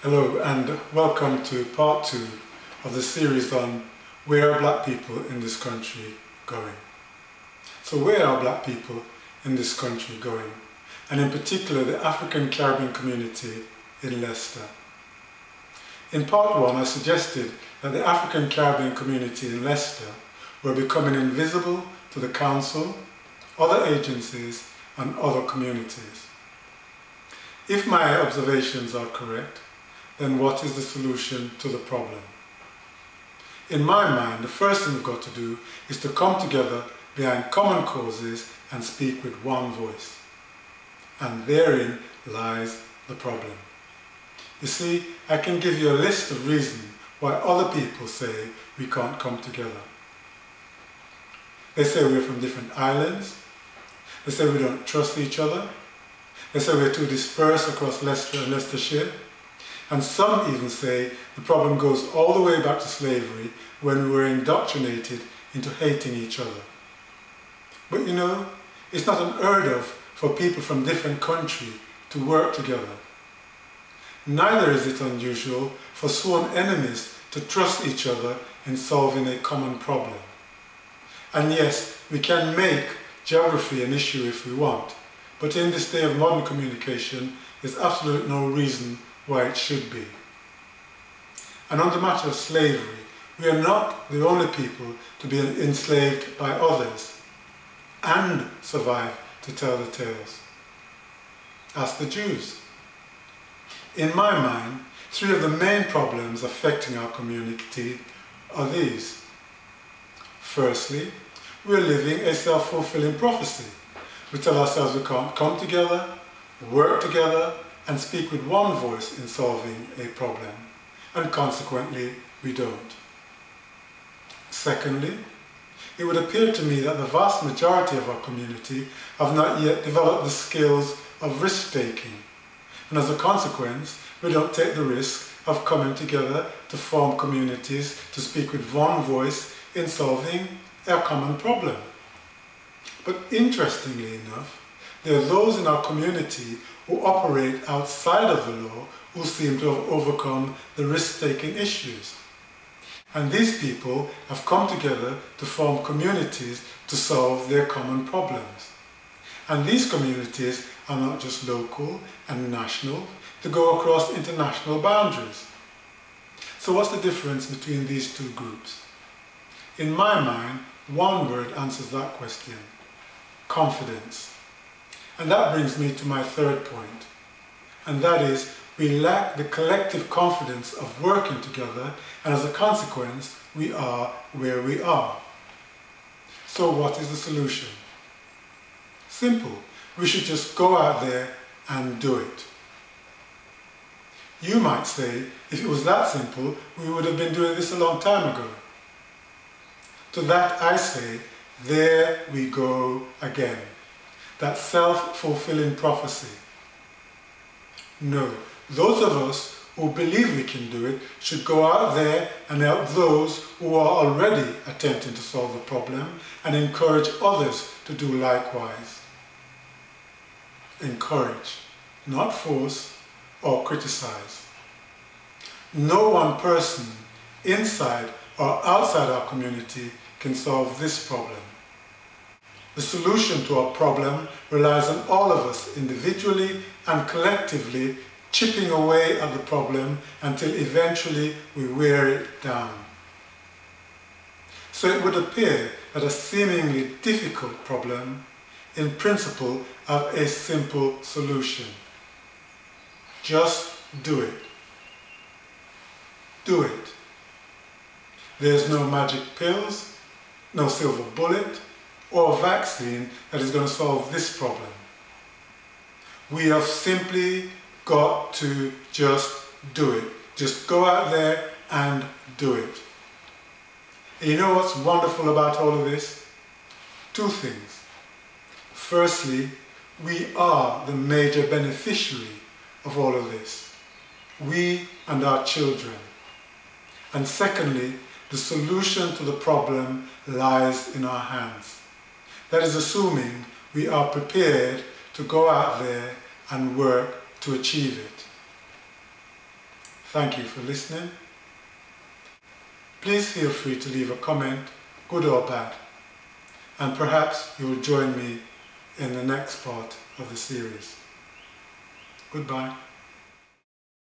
Hello and welcome to part 2 of the series on where are black people in this country going. So where are black people in this country going? And in particular the African Caribbean community in Leicester. In part 1 I suggested that the African Caribbean community in Leicester were becoming invisible to the council, other agencies and other communities. If my observations are correct, then what is the solution to the problem? In my mind, the first thing we've got to do is to come together behind common causes and speak with one voice. And therein lies the problem. You see, I can give you a list of reasons why other people say we can't come together. They say we're from different islands. They say we don't trust each other. They say we're too dispersed across Leicester and Leicestershire. And some even say the problem goes all the way back to slavery when we were indoctrinated into hating each other. But you know, it's not unheard of for people from different countries to work together. Neither is it unusual for sworn enemies to trust each other in solving a common problem. And yes, we can make geography an issue if we want, but in this day of modern communication, there's absolutely no reason why it should be. And on the matter of slavery, we are not the only people to be enslaved by others and survive to tell the tales. Ask the Jews. In my mind, 3 of the main problems affecting our community are these. Firstly, we are living a self-fulfilling prophecy. We tell ourselves we can't come together, work together, and speak with one voice in solving a problem, and consequently we don't. Secondly, it would appear to me that the vast majority of our community have not yet developed the skills of risk-taking, and as a consequence we don't take the risk of coming together to form communities to speak with one voice in solving a common problem. But interestingly enough, there are those in our community who operate outside of the law who seem to have overcome the risk-taking issues. And these people have come together to form communities to solve their common problems. And these communities are not just local and national, they go across international boundaries. So what's the difference between these 2 groups? In my mind, one word answers that question: confidence. And that brings me to my third point, and that is we lack the collective confidence of working together, and as a consequence we are where we are. So what is the solution? Simple. We should just go out there and do it. You might say, if it was that simple, we would have been doing this a long time ago. To that I say, there we go again. That self-fulfilling prophecy. No, those of us who believe we can do it should go out there and help those who are already attempting to solve the problem and encourage others to do likewise. Encourage, not force or criticize. No one person inside or outside our community can solve this problem. The solution to our problem relies on all of us individually and collectively chipping away at the problem until eventually we wear it down. So it would appear that a seemingly difficult problem in principle have a simple solution. Just do it. Do it. There's no magic pills, no silver bullet, or vaccine that is going to solve this problem. We have simply got to just do it. Just go out there and do it. And you know what's wonderful about all of this? 2 things. Firstly, we are the major beneficiary of all of this. We and our children. And secondly, the solution to the problem lies in our hands. That is assuming we are prepared to go out there and work to achieve it. Thank you for listening. Please feel free to leave a comment, good or bad, and perhaps you will join me in the next part of the series. Goodbye.